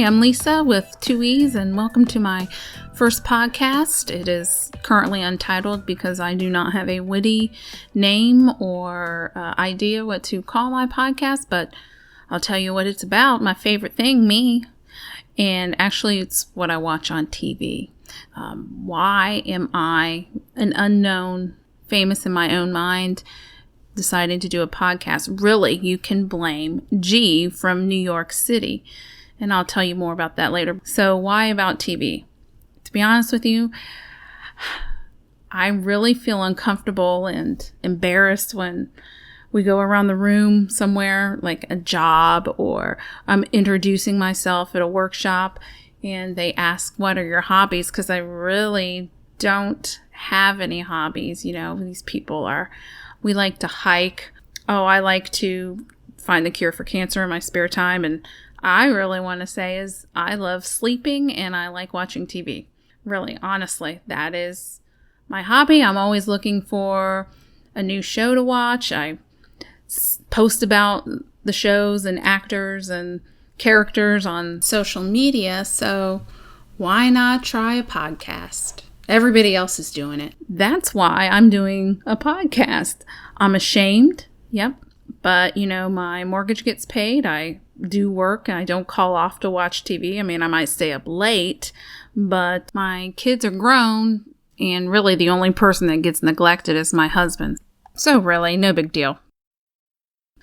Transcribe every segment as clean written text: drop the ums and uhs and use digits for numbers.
I'm Lisa with 2 E's, and welcome to my first podcast. It is currently untitled because I do not have a witty name or idea what to call my podcast, but I'll tell you what it's about. My favorite thing, me, and actually it's what I watch on TV. Why am I, an unknown, famous in my own mind, deciding to do a podcast? Really, you can blame G from New York City. And I'll tell you more about that later. So why about TV? To be honest with you, I really feel uncomfortable and embarrassed when we go around the room somewhere, like a job, or I'm introducing myself at a workshop and they ask, what are your hobbies? Because I really don't have any hobbies. You know, these people we like to hike. Oh, I like to find the cure for cancer in my spare time. And I really want to say is I love sleeping and I like watching TV. Really, honestly, that is my hobby. I'm always looking for a new show to watch. I post about the shows and actors and characters on social media. So why not try a podcast? Everybody else is doing it. That's why I'm doing a podcast. I'm ashamed. Yep. But, you know, my mortgage gets paid. I do work and I don't call off to watch TV. I mean, I might stay up late, but my kids are grown and really the only person that gets neglected is my husband. So really, no big deal.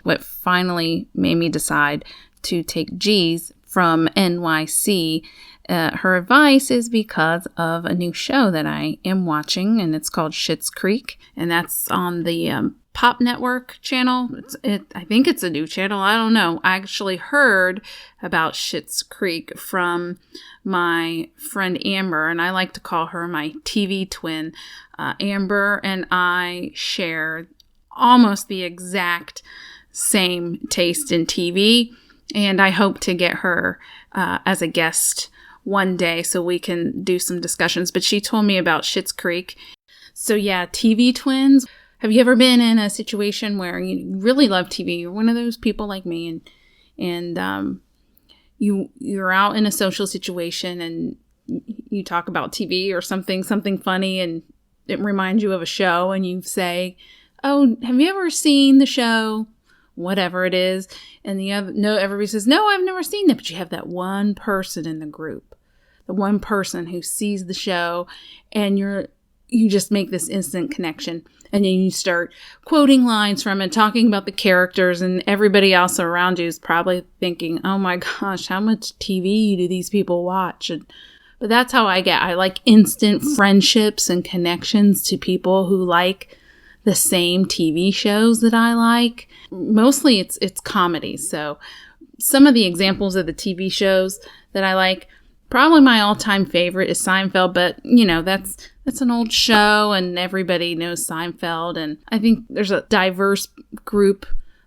What finally made me decide to take G's from NYC, her advice is because of a new show that I am watching, and it's called Schitt's Creek, and that's on the Pop Network channel. I think it's a new channel. I don't know. I actually heard about Schitt's Creek from my friend Amber, and I like to call her my TV twin. Amber and I share almost the exact same taste in TV, and I hope to get her as a guest one day so we can do some discussions. But she told me about Schitt's Creek. So yeah, TV twins. Have you ever been in a situation where you really love TV? You're one of those people like me, and you're out in a social situation and you talk about TV or something funny, and it reminds you of a show, and you say, "Oh, have you ever seen the show?" Whatever it is, and everybody says, "No, I've never seen it." But you have that one person in the group, the one person who sees the show, and you just make this instant connection. And then you start quoting lines from it, talking about the characters, and everybody else around you is probably thinking, oh my gosh, how much TV do these people watch? But that's how I like instant friendships and connections to people who like the same TV shows that I like. Mostly it's comedies. So some of the examples of the TV shows that I like, probably my all-time favorite is Seinfeld, but you know, that's an old show and everybody knows Seinfeld, and I think there's a diverse group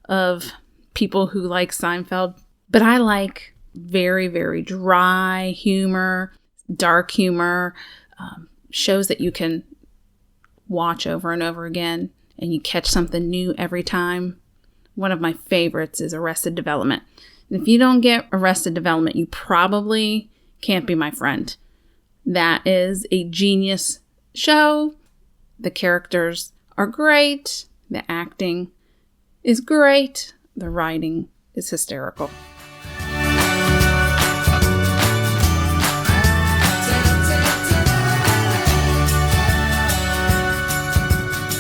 of people who like Seinfeld, but I like very, very dry humor, dark humor, shows that you can watch over and over again and you catch something new every time. One of my favorites is Arrested Development. And if you don't get Arrested Development, you probably can't be my friend. That is a genius show. The characters are great. The acting is great. The writing is hysterical.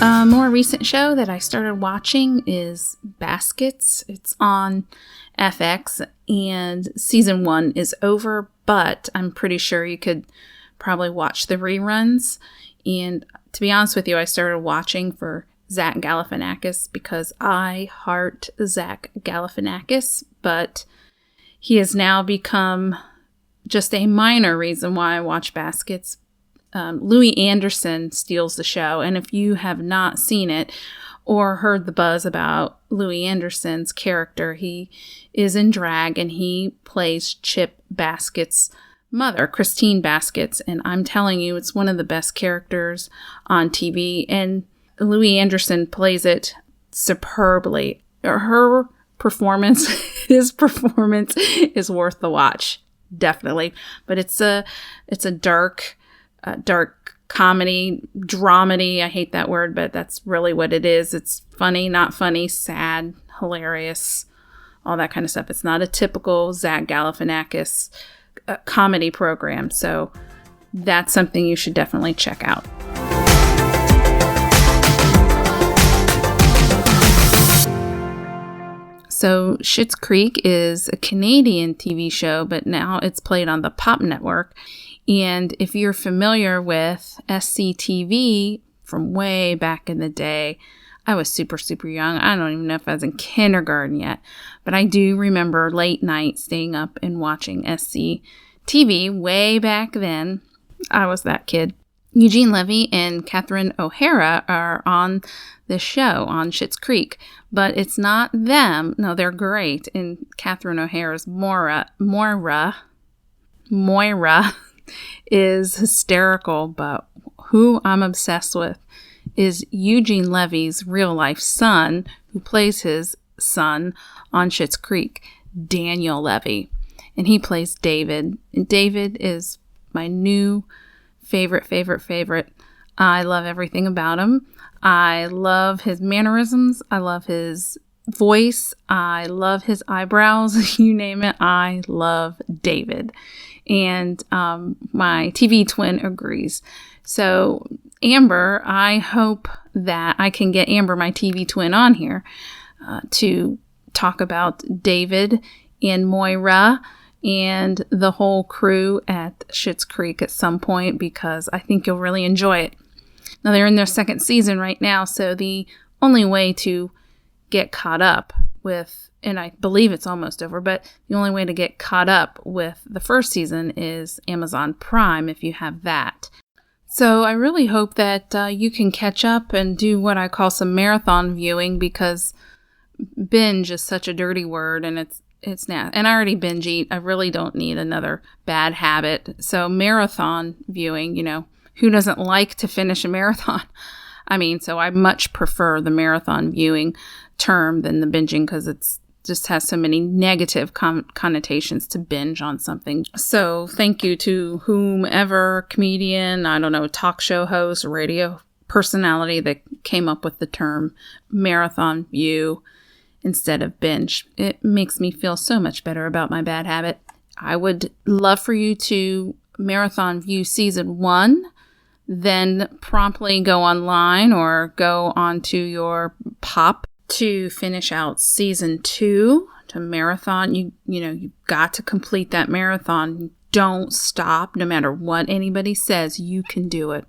A more recent show that I started watching is Baskets. It's on FX, and season 1 is over, but I'm pretty sure you could probably watch the reruns. And to be honest with you, I started watching for Zach Galifianakis because I heart Zach Galifianakis, but he has now become just a minor reason why I watch Baskets. Louis Anderson steals the show, and if you have not seen it or heard the buzz about Louis Anderson's character, he is in drag and he plays Chip Baskett's mother, Christine Baskets, and I'm telling you, it's one of the best characters on TV, and Louis Anderson plays it superbly. His performance is worth the watch. definitely. But it's a dark comedy, dramedy. I hate that word, but that's really what it is. It's funny, not funny, sad, hilarious, all that kind of stuff. It's not a typical Zach Galifianakis comedy program. So that's something you should definitely check out. So Schitt's Creek is a Canadian TV show, but now it's played on the Pop Network. And if you're familiar with SCTV from way back in the day, I was super, super young. I don't even know if I was in kindergarten yet, but I do remember late night staying up and watching SCTV way back then. I was that kid. Eugene Levy and Catherine O'Hara are on the show on Schitt's Creek, but it's not them. No, they're great. And Catherine O'Hara's Moira is hysterical, but who I'm obsessed with is Eugene Levy's real life son, who plays his son on Schitt's Creek, Daniel Levy. And he plays David. And David is my new favorite. I love everything about him. I love his mannerisms. I love his voice. I love his eyebrows. You name it. I love David. And my TV twin agrees. So Amber, I hope that I can get Amber, my TV twin, on here to talk about David and Moira and the whole crew at Schitt's Creek at some point, because I think you'll really enjoy it. Now, they're in their second season right now, so the only way to get caught up with, and I believe it's almost over, but the only way to get caught up with the first season is Amazon Prime, if you have that. So I really hope that you can catch up and do what I call some marathon viewing, because binge is such a dirty word, and it's now, and I already binge eat. I really don't need another bad habit. So marathon viewing, who doesn't like to finish a marathon? I mean, so I much prefer the marathon viewing term than the binging, because it's just has so many negative connotations to binge on something. So thank you to whomever, comedian, I don't know, talk show host, radio personality that came up with the term marathon view instead of binge. It makes me feel so much better about my bad habit. I would love for you to marathon view season 1, then promptly go online or go onto your Pop to finish out season 2 to marathon. You've got to complete that marathon. Don't stop. No matter what anybody says, you can do it.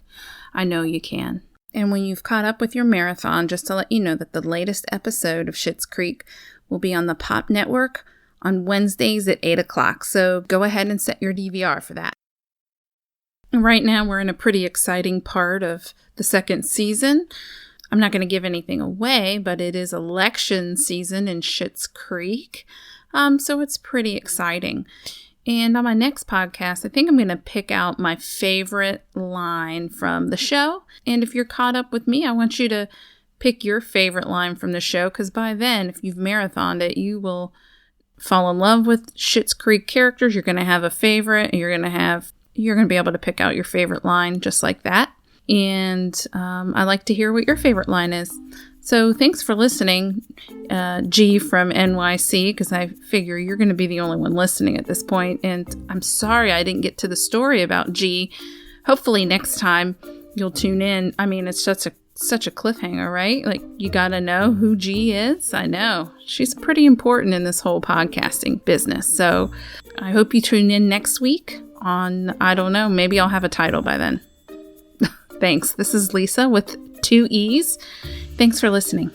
I know you can. And when you've caught up with your marathon, just to let you know that the latest episode of Schitt's Creek will be on the Pop Network on Wednesdays at 8 o'clock. So go ahead and set your DVR for that. Right now, we're in a pretty exciting part of the second season. I'm not going to give anything away, but it is election season in Schitt's Creek. So it's pretty exciting. And on my next podcast, I think I'm going to pick out my favorite line from the show. And if you're caught up with me, I want you to pick your favorite line from the show, because by then, if you've marathoned it, you will fall in love with Schitt's Creek characters. You're going to have a favorite, and you're going to be able to pick out your favorite line just like that. And I like to hear what your favorite line is. So thanks for listening, G from NYC, because I figure you're going to be the only one listening at this point. And I'm sorry I didn't get to the story about G. Hopefully next time you'll tune in. I mean, it's such a cliffhanger, right? Like, you got to know who G is. I know. She's pretty important in this whole podcasting business. So I hope you tune in next week on, I don't know, maybe I'll have a title by then. Thanks. This is Lisa with 2 E's. Thanks for listening.